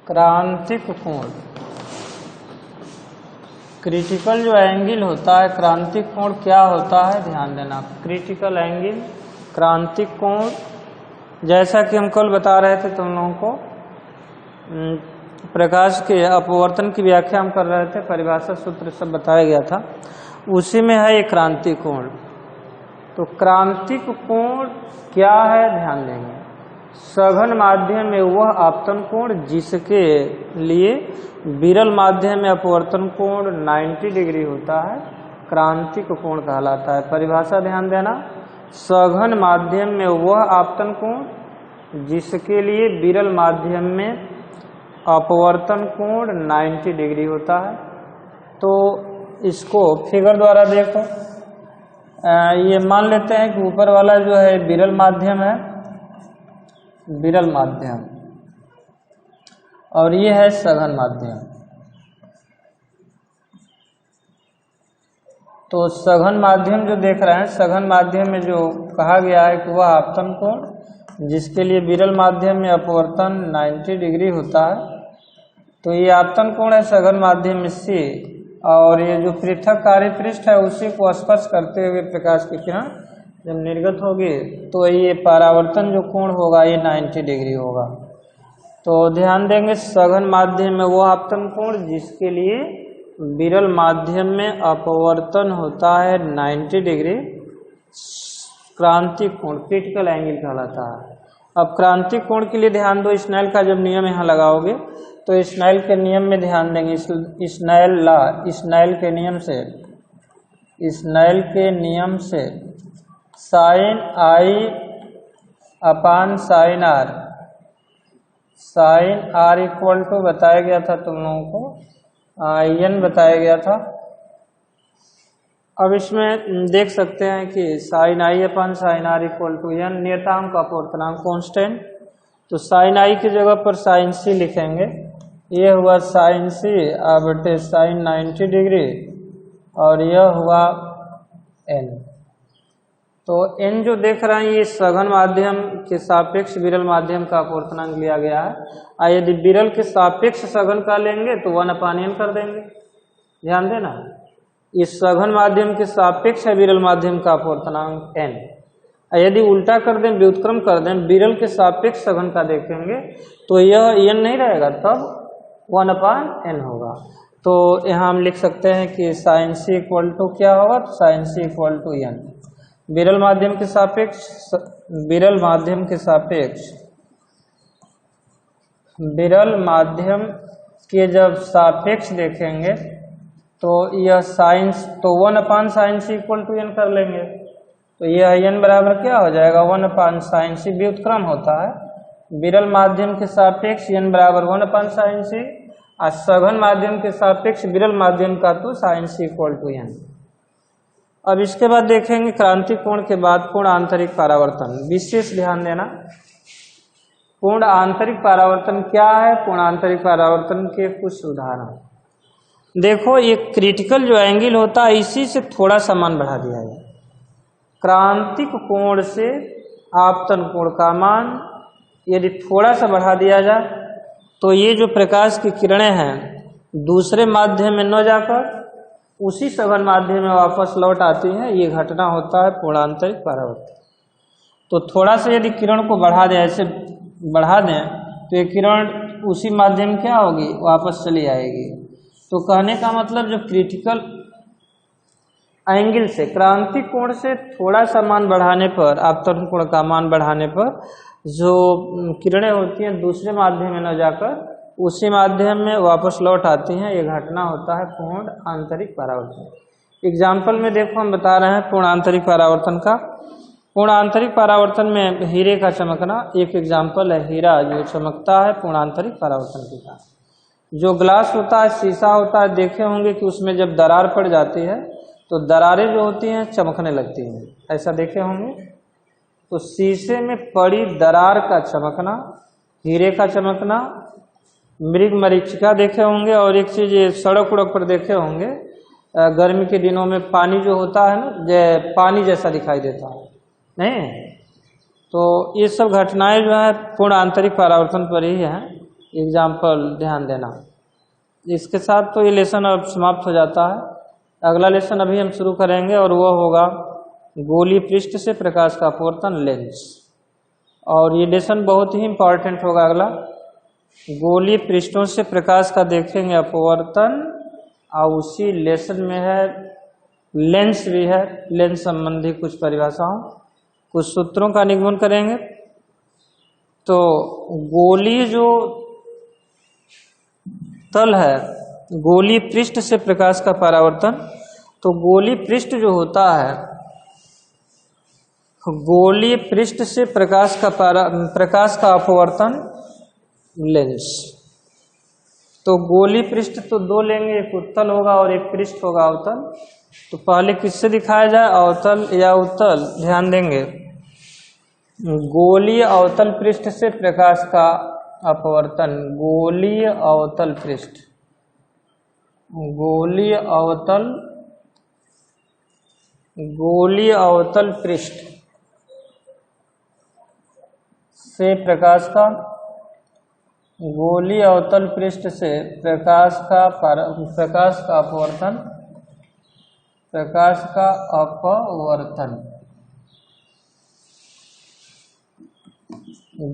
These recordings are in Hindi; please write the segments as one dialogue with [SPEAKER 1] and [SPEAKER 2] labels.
[SPEAKER 1] क्रांतिक कोण, क्रिटिकल जो एंगल होता है, क्रांतिक कोण क्या होता है ध्यान देना। क्रिटिकल एंगल, क्रांतिक कोण, जैसा कि हम कल बता रहे थे तुम लोगों को, प्रकाश के अपवर्तन की व्याख्या हम कर रहे थे, परिभाषा सूत्र सब बताया गया था, उसी में है ये क्रांतिक कोण। तो क्रांतिक कोण क्या है ध्यान देंगे। सघन माध्यम में वह आपतन कोण जिसके लिए विरल माध्यम में अपवर्तन कोण 90 डिग्री होता है, क्रांतिक कोण कहलाता है। परिभाषा ध्यान देना, सघन माध्यम में वह आपतन कोण जिसके लिए विरल माध्यम में अपवर्तन कोण 90 डिग्री होता है। तो इसको फिगर द्वारा देखो, ये मान लेते हैं कि ऊपर वाला जो है विरल माध्यम है, विरल माध्यम, और ये है सघन माध्यम। तो सघन माध्यम जो देख रहे हैं, सघन माध्यम में जो कहा गया है कि वह आपतन कोण जिसके लिए विरल माध्यम में अपवर्तन 90 डिग्री होता है, तो ये आपतन कोण है सघन माध्यम में से, और ये जो पृथक कार्य पृष्ठ है उसी को स्पर्श करते हुए प्रकाश की किरण जब निर्गत होगी तो ये परावर्तन जो कोण होगा ये 90 डिग्री होगा। तो ध्यान देंगे, सघन माध्यम में वो आपतन कोण जिसके लिए विरल माध्यम में अपवर्तन होता है 90 डिग्री, क्रांतिक कोण, क्रिटिकल एंगल कहलाता है। अब क्रांतिक कोण के लिए ध्यान दो, स्नेल का जब नियम यहाँ लगाओगे तो स्नेल के नियम में ध्यान देंगे। स्नेल के नियम से sine I upon sine R, sine R equal to बताया गया था तुम लोगों को एन बताया गया था। अब इसमें देख सकते हैं कि sine I upon sine R equal to N, नियतांक अपवर्तनांक कांस्टेंट। तो साइन आई की जगह पर साइन सी लिखेंगे, ये हुआ साइन सी बटे साइन 90 डिग्री, और यह हुआ एन। तो एन जो देख रहे हैं ये सघन माध्यम के सापेक्ष विरल माध्यम का अपवर्तनांक लिया गया है। यदि विरल के सापेक्ष सघन का लेंगे तो 1/n कर देंगे, ध्यान देना। ये सघन माध्यम के सापेक्ष है विरल माध्यम का अपवर्तनांक n। यदि उल्टा कर दें, व्युत्क्रम कर दें, विरल के सापेक्ष सघन का देखेंगे तो यह n नहीं रहेगा, तब 1/n होगा। तो यहाँ हम लिख सकते हैं कि साइन सी इक्वल टू क्या होगा, तो sine C equal to n। विरल माध्यम के सापेक्ष, विरल माध्यम के सापेक्ष, विरल माध्यम के जब सापेक्ष देखेंगे तो यह साइन, तो 1/sin c equal to n कर लेंगे। तो यह n बराबर क्या हो जाएगा, 1/sin c, व्युत्क्रम होता है। विरल माध्यम के सापेक्ष n बराबर 1/sin c, और सघन माध्यम के सापेक्ष विरल माध्यम का तो sin c equal to n। अब इसके बाद देखेंगे क्रांतिक कोण के बाद पूर्ण आंतरिक परावर्तन, विशेष ध्यान देना। पूर्ण आंतरिक परावर्तन क्या है, पूर्ण आंतरिक परावर्तन के कुछ उदाहरण देखो। ये क्रिटिकल जो एंगल होता है इसी से थोड़ा सा मान बढ़ा दिया है। क्रांतिक कोण से आपतन कोण का मान यदि थोड़ा सा बढ़ा दिया जाए तो ये जो प्रकाश की किरणें हैं दूसरे माध्यम में न जाकर उसी सघन माध्यम में वापस लौट आती हैं, ये घटना होता है पूर्ण आंतरिक परावर्तन। तो थोड़ा सा यदि किरण को बढ़ा दें, ऐसे बढ़ा दें, तो ये किरण उसी माध्यम क्या होगी, वापस चली आएगी। तो कहने का मतलब जो क्रिटिकल एंगल से, क्रांतिक कोण से थोड़ा सा मान बढ़ाने पर, आपतन कोण का मान बढ़ाने पर जो किरणें होती हैं दूसरे माध्यम में न जाकर उसी माध्यम में वापस लौट आती हैं, ये घटना होता है पूर्ण आंतरिक परावर्तन। एग्जाम्पल में देखो हम बता रहे हैं पूर्ण आंतरिक परावर्तन का। पूर्ण आंतरिक परावर्तन में हीरे का चमकना एक एग्जाम्पल है, हीरा जो चमकता है पूर्ण आंतरिक परावर्तन के कारण। जो ग्लास होता है, शीशा होता है, देखे होंगे कि उसमें जब दरार पड़ जाती है तो दरारें जो होती हैं चमकने लगती हैं, ऐसा देखे होंगे। तो शीशे में पड़ी दरार का चमकना, हीरे का चमकना, मृग मरीचिका देखे होंगे। और एक चीज ये सड़क उड़क पर देखे होंगे, गर्मी के दिनों में पानी जो होता है ना, पानी जैसा दिखाई देता है, नहीं? तो ये सब घटनाएं जो है पूर्ण आंतरिक परावर्तन पर ही हैं। एग्जाम्पल ध्यान देना। इसके साथ तो ये लेसन अब समाप्त हो जाता है। अगला लेसन अभी हम शुरू करेंगे और वह होगा गोलीय पृष्ठ से प्रकाश का अपवर्तन लेंस। और ये लेसन बहुत ही इम्पॉर्टेंट होगा। अगला गोलीय पृष्ठों से प्रकाश का देखेंगे अपवर्तन, और उसी लेसन में है लेंस भी है, लेंस संबंधी कुछ परिभाषाओं कुछ सूत्रों का निगमन करेंगे। तो गोलीय जो तल है, गोलीय पृष्ठ से प्रकाश का परावर्तन, तो गोलीय पृष्ठ जो होता है, गोलीय पृष्ठ से प्रकाश का अपवर्तन लेंस। तो गोलीय पृष्ठ तो दो लेंगे, एक उत्तल होगा और एक पृष्ठ होगा अवतल। तो पहले किससे दिखाया जाए, अवतल या उत्तल? ध्यान देंगे, गोलीय अवतल पृष्ठ से प्रकाश का अपवर्तन, गोलीय अवतल पृष्ठ, गोलीय अवतल पृष्ठ से प्रकाश का, गोलीय अवतल पृष्ठ से प्रकाश का अपवर्तन,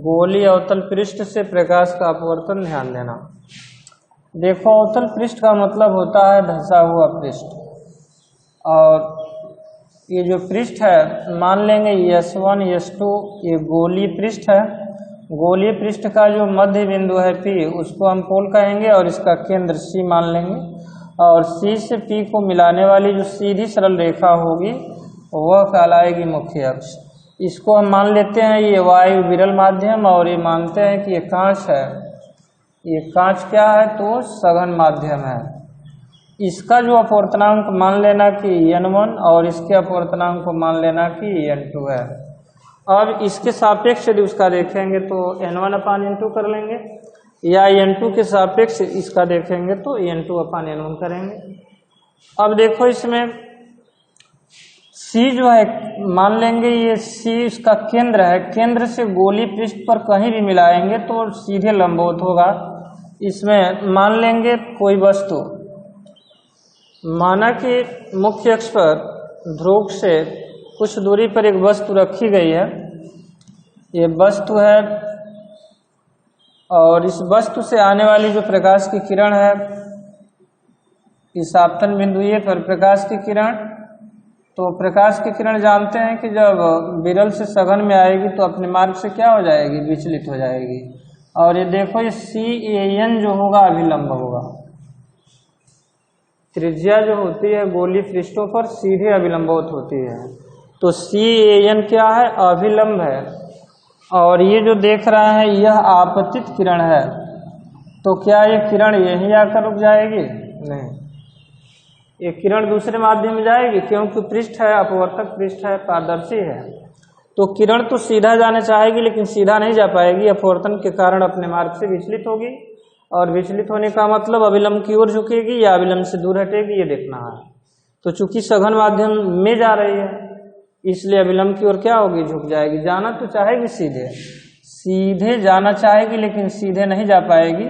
[SPEAKER 1] गोलीय अवतल पृष्ठ से प्रकाश का अपवर्तन। ध्यान देना, देखो अवतल पृष्ठ का मतलब होता है धंसा हुआ पृष्ठ। और ये जो पृष्ठ है, मान लेंगे S1 S2 ये गोलीय पृष्ठ है। गोलीय पृष्ठ का जो मध्य बिंदु है P, उसको हम पोल कहेंगे और इसका केंद्र C मान लेंगे। और C से P को मिलाने वाली जो सीधी सरल रेखा होगी वह कहलाएगी मुख्य अक्ष। इसको हम मान लेते हैं ये वायु विरल माध्यम, और ये मानते हैं कि ये कांच है। ये कांच क्या है? तो सघन माध्यम है। इसका जो अपवर्तनांक मान लेना कि N1 और इसके अपवर्तनांक को मान लेना कि N2 है। अब इसके सापेक्ष यदि उसका देखेंगे तो N1/N2 कर लेंगे, या N2 के सापेक्ष इसका देखेंगे तो N2/N1 करेंगे। अब देखो इसमें C जो है, मान लेंगे ये C इसका केंद्र है। केंद्र से गोलीय पृष्ठ पर कहीं भी मिलाएंगे तो सीधे लंबवत होगा। इसमें मान लेंगे कोई वस्तु, माना कि मुख्य अक्ष पर ध्रुव से कुछ दूरी पर एक वस्तु रखी गई है। ये वस्तु है और इस वस्तु से आने वाली जो प्रकाश की किरण है, इस आपतन बिंदु ए पर प्रकाश की किरण, तो प्रकाश की किरण जानते हैं कि जब विरल से सघन में आएगी तो अपने मार्ग से क्या हो जाएगी? विचलित हो जाएगी। और ये देखो ये CAN जो होगा अभिलंब होगा। त्रिज्या जो होती है गोलीय पृष्ठों पर सीधे अभिलंबवत होती है। तो CAN क्या है? अभिलंब है। और ये जो देख रहा है यह आपतित किरण है। तो क्या ये किरण यहीं आकर रुक जाएगी? नहीं, ये किरण दूसरे माध्यम में जाएगी, क्योंकि पृष्ठ है अपवर्तक पृष्ठ है, पारदर्शी है। तो किरण तो सीधा जाना चाहेगी लेकिन सीधा नहीं जा पाएगी, अपवर्तन के कारण अपने मार्ग से विचलित होगी। और विचलित होने का मतलब अभिलंब की ओर झुकेगी या अभिलंब से दूर हटेगी, ये देखना है। तो चूंकि सघन माध्यम में जा रही है इसलिए अभिलंब की ओर क्या होगी? झुक जाएगी। जाना तो चाहेगी सीधे जाना चाहेगी लेकिन सीधे नहीं जा पाएगी।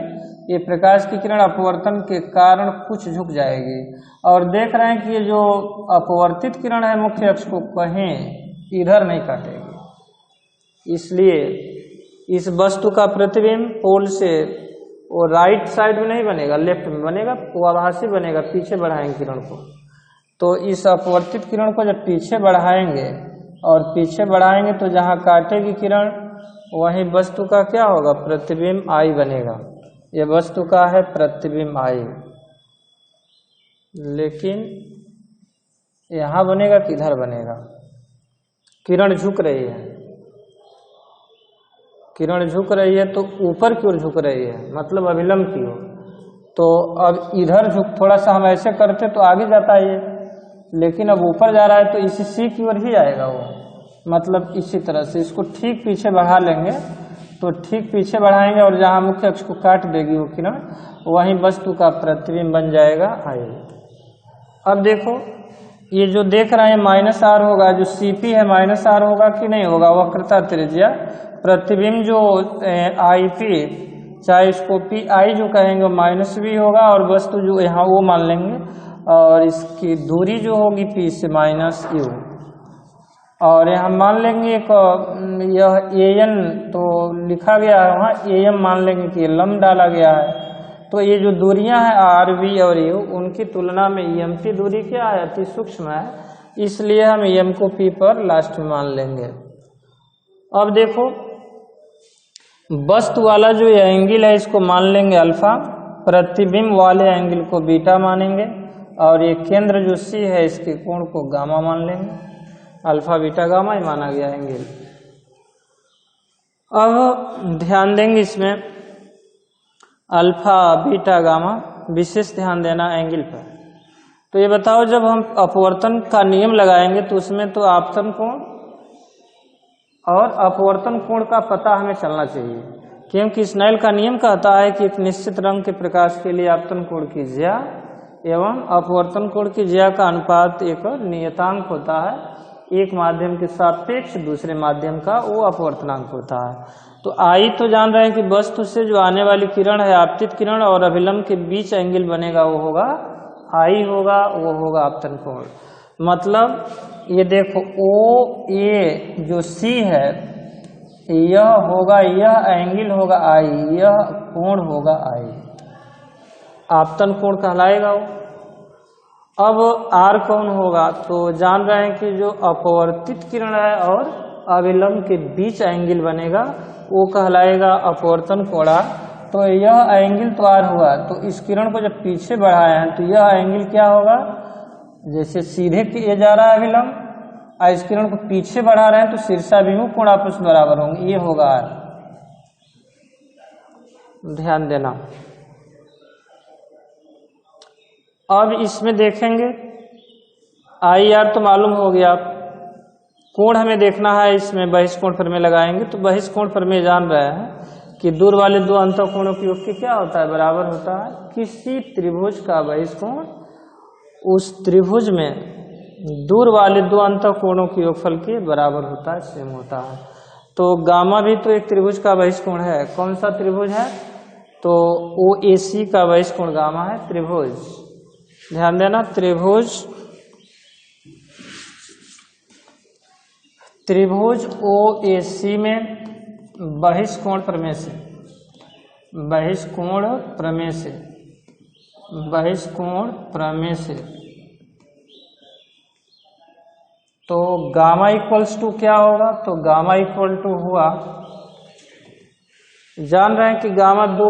[SPEAKER 1] ये प्रकाश की किरण अपवर्तन के कारण कुछ झुक जाएगी। और देख रहे हैं कि ये जो अपवर्तित किरण है मुख्य अक्ष को कहीं इधर नहीं काटेगी, इसलिए इस वस्तु का प्रतिबिंब पोल से वो राइट साइड में नहीं बनेगा, लेफ्ट में बनेगा, वो आभासी बनेगा। पीछे बढ़ाएंगे किरण को, तो इस अपवर्तित किरण को जब पीछे बढ़ाएंगे और पीछे बढ़ाएंगे तो जहाँ काटेगी किरण वहीं वस्तु का क्या होगा? प्रतिबिंब I बनेगा। ये वस्तु का है प्रतिबिंब I, लेकिन यहाँ बनेगा किधर बनेगा? किरण झुक रही है, किरण झुक रही है तो ऊपर की ओर झुक रही है, मतलब अभिलंब की ओर। तो अब इधर झुक, थोड़ा सा हम ऐसे करते तो आगे जाता है ये, लेकिन अब ऊपर जा रहा है तो इसी C की ओर ही आएगा वो, मतलब इसी तरह से इसको ठीक पीछे बढ़ा लेंगे। तो ठीक पीछे बढ़ाएंगे और जहाँ मुख्य अक्ष को काट देगी वो किरण वहीं वस्तु का प्रतिबिंब बन जाएगा I। अब देखो ये जो देख रहे हैं -R होगा, जो CP है -R होगा कि नहीं होगा? वक्रता त्रिज्या प्रतिबिंब जो IP चाहे इसको पी आई जो कहेंगे माइनस भी होगा, और वस्तु जो यहाँ वो मान लेंगे, और इसकी दूरी जो होगी पी से माइनस यू, और यहाँ मान लेंगे एक यह ए एन तो लिखा गया है वहाँ, ए एम मान लेंगे कि लम डाला गया है। तो ये जो दूरियां हैं आर वी और यू, उनकी तुलना में ई एम की दूरी क्या है, अति सूक्ष्म है, इसलिए हम ई एम को पी पर लास्ट में मान लेंगे। अब देखो वस्तु वाला जो एंगल है इसको मान लेंगे अल्फा, प्रतिबिंब वाले एंगल को बीटा मानेंगे, और ये केंद्र जो सी है इसके कोण को गामा मान लेंगे। अल्फा बीटा गामा ही माना गया एंगल। अब ध्यान देंगे इसमें अल्फा बीटा गामा, विशेष ध्यान देना एंगल पर। तो ये बताओ जब हम अपवर्तन का नियम लगाएंगे तो उसमें तो आपतन कोण और अपवर्तन कोण का पता हमें चलना चाहिए, क्योंकि स्नेल का नियम कहता है कि एक निश्चित रंग के प्रकाश के लिए आपतन कोण की ज्या एवं अपवर्तन कोण की ज्या का अनुपात एक नियतांक होता है, एक माध्यम के सापेक्ष दूसरे माध्यम का वो अपवर्तनांक होता है। तो आई तो जान रहे हैं कि वस्तु से जो आने वाली किरण है, आपतित किरण और अभिलंब के बीच एंगल बनेगा वो होगा आई होगा, वो होगा आपतन कोण। मतलब ये देखो ओ ए जो सी है यह होगा, यह एंगल होगा आई, यह कोण होगा आई, आपतन कोण कहलाएगा वो। अब आर कौन होगा, तो जान रहे हैं कि जो अपवर्तित किरण है और अभिलंब के बीच एंगल बनेगा वो कहलाएगा अपवर्तन कोण। तो यह एंगल तो आर हुआ, तो इस किरण को जब पीछे बढ़ाए हैं तो यह एंगल क्या होगा, जैसे सीधे किए जा रहा है अभिलंब और इस किरण को पीछे बढ़ा रहे हैं तो शीर्षाभिमुख कोण आपस में बराबर होंगे, ये होगा आर। ध्यान देना। अब इसमें देखेंगे आई आर तो मालूम हो गया, कोण हमें देखना है, इसमें बहिष्कोण प्रमेय लगाएंगे। तो बहिष्कोण प्रमेय जान रहे हैं कि दूर वाले दो अंतःकोणों की योग क्या होता है, बराबर होता है। किसी त्रिभुज का बहिष्कोण उस त्रिभुज में दूर वाले दो अंतःकोणों के योगफल के बराबर होता है, सेम होता है। तो गामा भी तो एक त्रिभुज का बहिष्कोण है। कौन सा त्रिभुज है, तो ओ ए सी का बहिष्कोण गामा है, त्रिभुज। ध्यान देना, त्रिभुज ओ ए सी में बहिष्कोण प्रमेय से, बहिष्कोण प्रमेय से तो गामा इक्वल्स टू क्या होगा, तो गामा इक्वल टू हुआ, जान रहे हैं कि गामा दो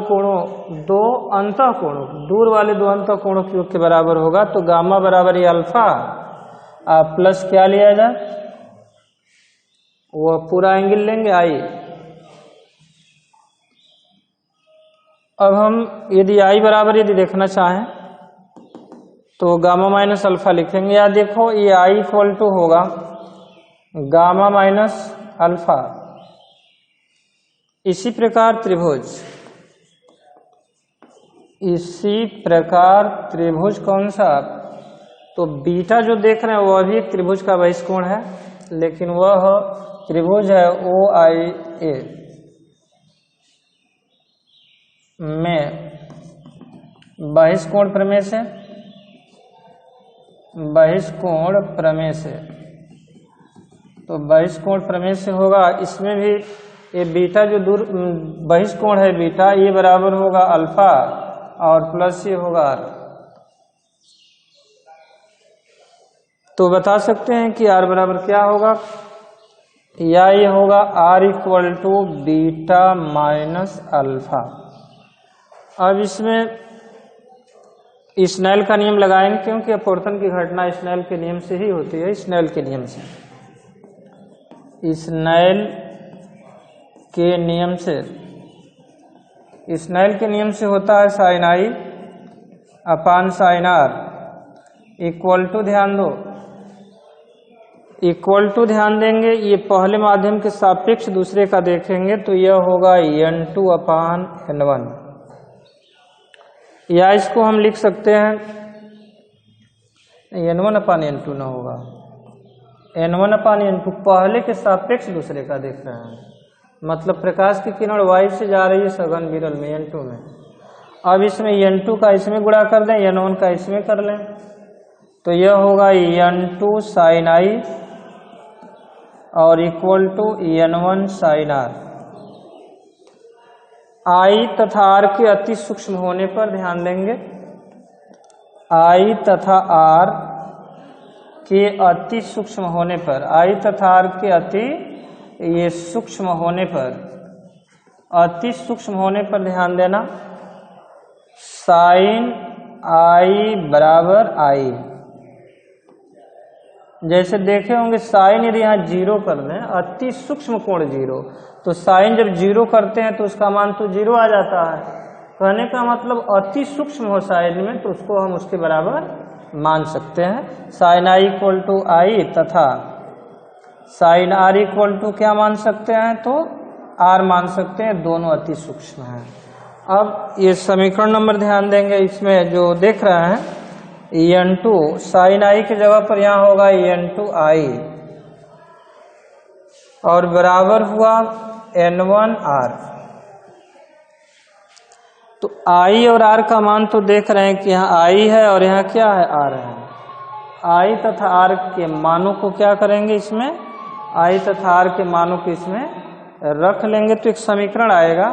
[SPEAKER 1] अंतःकोणों, दूर वाले दो अंतःकोणों के योग के बराबर होगा। तो गामा बराबर ये अल्फा प्लस क्या लिया जाए, वो पूरा एंगल लेंगे आई। अब हम यदि आई बराबर यदि देखना चाहें तो गामा माइनस अल्फा लिखेंगे, या देखो ये आई इक्वल टू होगा गामा माइनस अल्फा। इसी प्रकार त्रिभुज कौन सा, तो बीटा जो देख रहे हैं वह भी एक त्रिभुज का बहिष्कोण है, लेकिन वह त्रिभुज है ओ आई ए में बहिष्कोण प्रमेय से तो बहिष्कोण प्रमेय से होगा। इसमें भी ये बीटा जो दूर बहिष्कोण है बीटा, ये बराबर होगा अल्फा और प्लस ये होगा आर। तो बता सकते हैं कि आर बराबर क्या होगा, या ये होगा R equal to beta minus alpha. अब इसमें स्नेल का नियम लगाएंगे, क्योंकि अपवर्तन की घटना स्नेल के नियम से ही होती है। स्नेल के नियम के नियम से होता है sine I upon sine R equal to, ध्यान दो, इक्वल टू ध्यान देंगे। ये पहले माध्यम के सापेक्ष दूसरे का देखेंगे तो यह होगा n2 अपान n1, या इसको हम लिख सकते हैं n1 अपान n2 ना होगा, n1 अपान n2 पहले के सापेक्ष दूसरे का देख रहे हैं, मतलब प्रकाश की किरण वायु से जा रही है सघन विरल में N2 में। अब इसमें N2 का इसमें गुणा कर दें, N1 का इसमें कर लें, तो यह होगा N2 साइन I और equal to N1 sine R। I तथा R के अति सूक्ष्म होने पर ध्यान देंगे, I तथा R के अति सूक्ष्म होने पर, I तथा R के अति ये सूक्ष्म होने पर, अति सूक्ष्म होने पर ध्यान देना, साइन I बराबर I। जैसे देखे होंगे साइन यदि यहाँ 0 कर दें, अति सूक्ष्म कोण 0, तो साइन जब 0 करते हैं तो उसका मान तो 0 आ जाता है। कहने का मतलब अति सूक्ष्म हो साइन में तो उसको हम उसके बराबर मान सकते हैं। Sine I equal to I तथा साइन R इक्वल टू क्या मान सकते हैं, तो R मान सकते हैं, दोनों अति सूक्ष्म हैं। अब ये समीकरण नंबर ध्यान देंगे, इसमें जो देख रहे हैं N2 साइन I की जगह पर यहाँ होगा N2 I और बराबर हुआ N1 R। तो I और R का मान तो देख रहे हैं कि यहाँ I है और यहाँ क्या है, R है। I तथा R के मानों को क्या करेंगे, इसमें I तथा R के मानों को इसमें रख लेंगे तो एक समीकरण आएगा।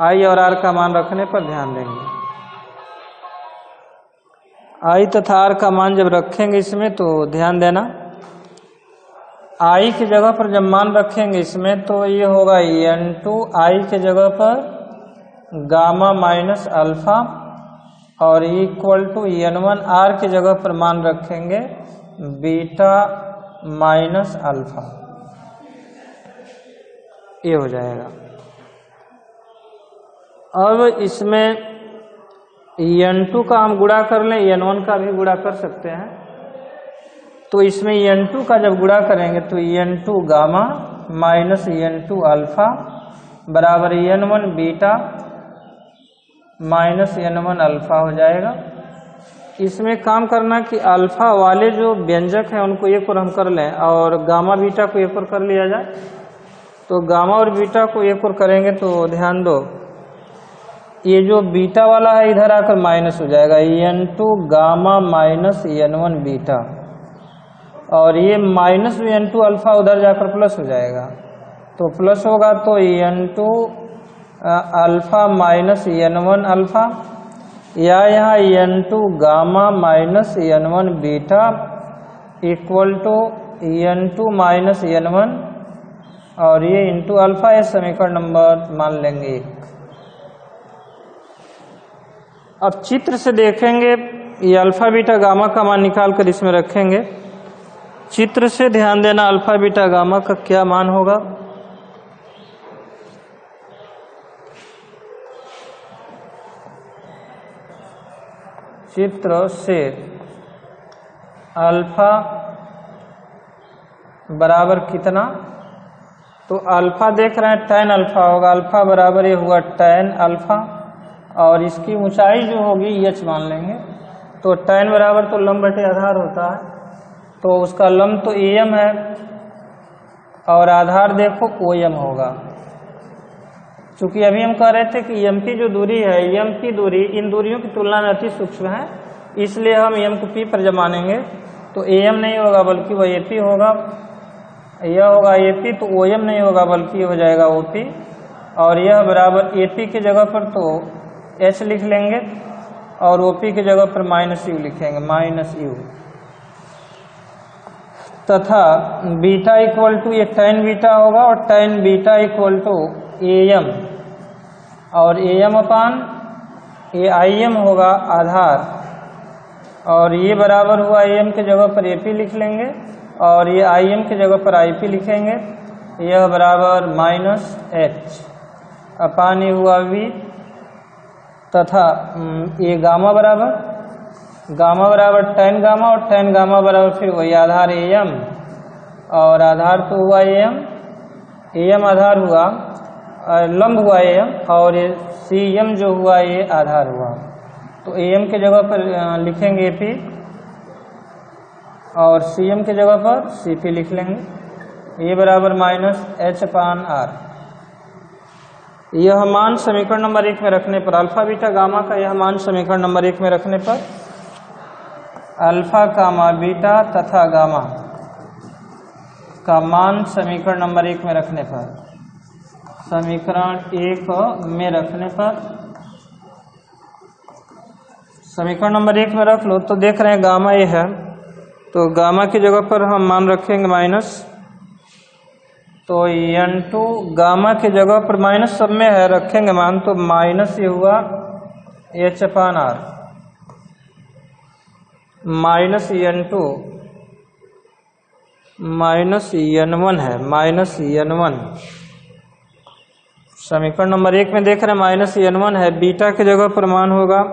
[SPEAKER 1] I और R का मान रखने पर ध्यान देंगे, I तथा R का मान जब रखेंगे इसमें तो ध्यान देना, I की जगह पर जब मान रखेंगे इसमें तो ये होगा N2 I के जगह पर गामा माइनस अल्फा और इक्वल टू N1 R की जगह पर मान रखेंगे बीटा माइनस अल्फा, ये हो जाएगा। अब इसमें N2 का हम गुणा कर लें, N1 का भी गुणा कर सकते हैं, तो इसमें N2 का जब गुणा करेंगे तो N2 gamma minus N2 alpha बराबर N1 beta minus N1 alpha हो जाएगा। इसमें काम करना कि अल्फा वाले जो व्यंजक हैं उनको एक और हम कर लें और गामा बीटा को एक और कर लिया जाए। तो गामा और बीटा को एक और करेंगे तो ध्यान दो, ये जो बीटा वाला है इधर आकर माइनस हो जाएगा, N2 gamma minus N1 beta, और ये माइनस N2 अल्फा उधर जाकर प्लस हो जाएगा, तो प्लस होगा तो N2 alpha minus N1 alpha, या यहाँ N2 gamma minus N1 beta equal to N2 minus N1 और ये इंटू अल्फा, ये समीकरण नंबर मान लेंगे 1। अब चित्र से देखेंगे, ये अल्फा बीटा गामा का मान निकाल कर इसमें रखेंगे। चित्र से ध्यान देना, अल्फा बीटा गामा का क्या मान होगा। चित्र से अल्फा बराबर कितना, तो अल्फा देख रहे हैं tan अल्फा होगा, अल्फा बराबर ये हुआ tan अल्फा और इसकी ऊंचाई जो होगी h मान लेंगे। तो tan बराबर तो लंब बटे आधार होता है, तो उसका लंब तो am है और आधार देखो OM होगा। चूंकि अभी हम कह रहे थे कि m की जो दूरी है, m की दूरी इन दूरियों की तुलना में अति सूक्ष्म है, इसलिए हम m को p पर जब मानेंगे तो am नहीं होगा बल्कि वह AP होगा। यह होगा AP तो OM नहीं होगा बल्कि हो जाएगा OP, और यह बराबर AP की जगह पर तो H लिख लेंगे और OP की जगह पर माइनस U लिखेंगे, माइनस U, तथा बीटा इक्वल टू ये tan बीटा होगा और tan beta equal to AM और AM अपान ये IM होगा आधार, और ये बराबर हुआ AM की जगह पर AP लिख लेंगे और ये IM की जगह पर IP लिखेंगे। यह बराबर माइनस H अपान ये हुआ V, तथा ये गामा बराबर tan गामा और tan गामा बराबर फिर वही आधार AM और आधार तो हुआ AM आधार हुआ, लंब हुआ AM और ये CM जो हुआ ये आधार हुआ। तो AM की जगह पर लिखेंगे AP और CM की जगह पर CP लिख लेंगे। ये बराबर माइनस H अपान R। यह मान समीकरण नंबर 1 में रखने पर अल्फा बीटा गामा का यह मान समीकरण नंबर 1 में रखने पर अल्फा कामा बीटा तथा गामा का मान समीकरण नंबर 1 में रखने पर समीकरण 1 में रखने पर समीकरण नंबर 1 में रख लो तो देख रहे हैं गामा ये है, तो गामा की जगह पर हम मान रखेंगे माइनस, तो n2 गामा की जगह पर माइनस सब में है रखेंगे मान, तो माइनस ये हुआ h/r minus n2 minus n1 है, माइनस n1 समीकरण नंबर 1 में देख रहे हैं माइनस n1 है। बीटा की जगह पर मान होगा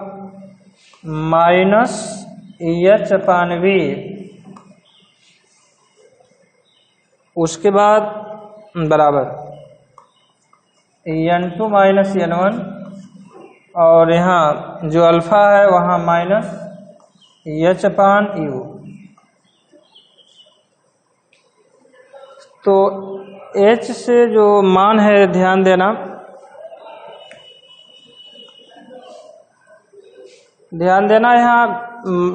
[SPEAKER 1] माइनस h/v, उसके बाद बराबर n2 माइनस n1 और यहाँ जो अल्फा है वहाँ माइनस h/u। तो h से जो मान है ध्यान देना, यहाँ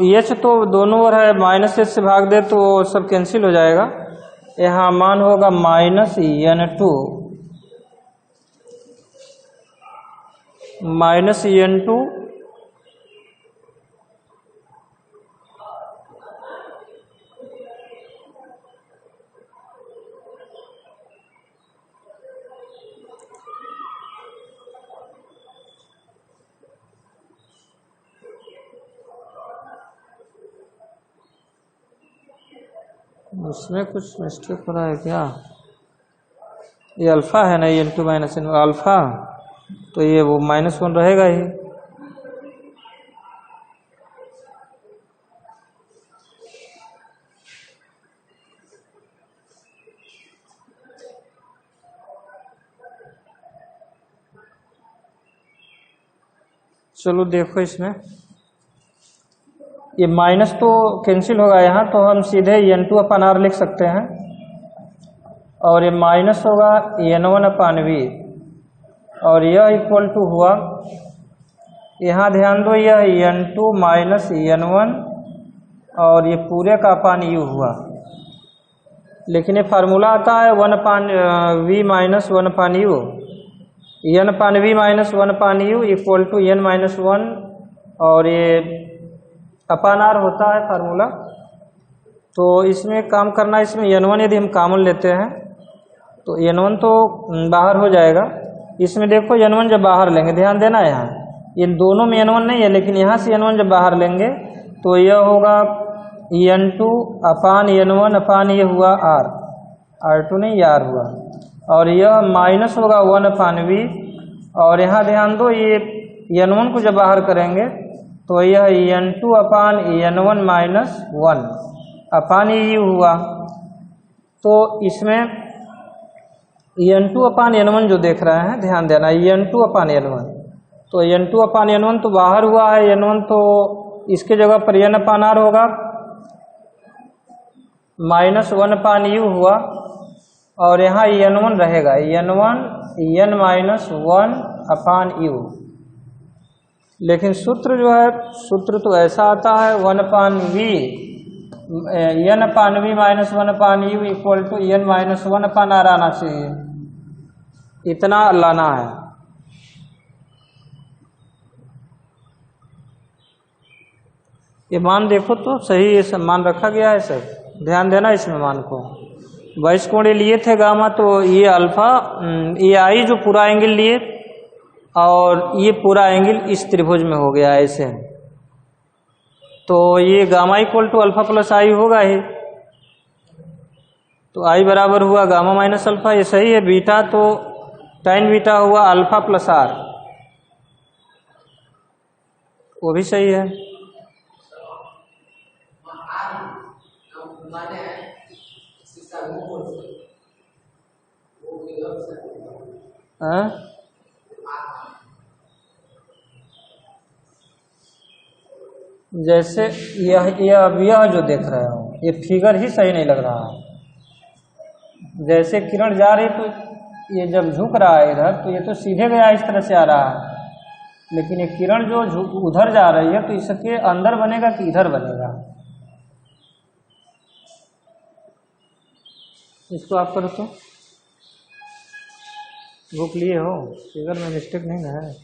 [SPEAKER 1] h तो दोनों ओर है, माइनस h से भाग दे तो सब कैंसिल हो जाएगा। यहाँ मान होगा माइनस n2 माइनस n2 उसमें कुछ मिस्टेक हो रहा है क्या? ये अल्फा है ना, n2 माइनस n अल्फा, तो ये वो -1 रहेगा ही। चलो देखो इसमें ये माइनस तो कैंसिल होगा यहाँ, तो हम सीधे n2/r लिख सकते हैं और ये माइनस होगा n1/v और यह इक्वल टू हुआ, यहाँ ध्यान दो यह n2 माइनस n1 और ये पूरे का अपान u हुआ, लेकिन ये फार्मूला आता है 1/v minus 1/u, n/v minus 1/u equal to n-1 और ये अपान r होता है फार्मूला। तो इसमें काम करना, इसमें n1 यदि हम कॉमन लेते हैं तो n1 तो बाहर हो जाएगा। इसमें देखो n1 जब बाहर लेंगे, ध्यान देना यहाँ ये दोनों में n1 नहीं है, लेकिन यहाँ से n1 जब बाहर लेंगे तो यह होगा n2/n1 ये हुआ r2 नहीं r हुआ, और यह माइनस होगा 1/v और यहाँ ध्यान दो ये n1 को जब बाहर करेंगे तो यह n2/n1 माइनस 1/u हुआ। तो इसमें n2/n1 जो देख रहे हैं ध्यान देना, n2/n1, तो n2/n1 तो बाहर हुआ है, n1 तो इसके जगह पर n/r होगा, माइनस 1/u हुआ और यहाँ n1 रहेगा, n-1/u। लेकिन सूत्र जो है, सूत्र तो ऐसा आता है 1/v n/v minus 1/u equal to n-1/r आना चाहिए, इतना लाना है। ये मान देखो तो सही ये सब मान रखा गया है, सब ध्यान देना इसमें मान को। 22 कोण लिए थे गामा, तो ये अल्फा ये आई जो पूरा एंगल लिए और ये पूरा एंगल इस त्रिभुज में हो गया ऐसे, तो ये gamma equal to alpha plus I होगा ही, तो आई बराबर हुआ गामा माइनस अल्फा, ये सही है। बीटा तो tan बीटा हुआ अल्फा प्लस आर, वो भी सही है। जैसे यह जो देख रहे हो ये फिगर ही सही नहीं लग रहा है। जैसे किरण जा रही तो ये जब झुक रहा है इधर तो ये तो सीधे गया इस तरह से आ रहा है, लेकिन ये किरण जो उधर जा रही है तो इसके अंदर बनेगा कि इधर बनेगा, इसको आप करो तो बुक लिए हो, फिगर में मिस्टेक नहीं ना है।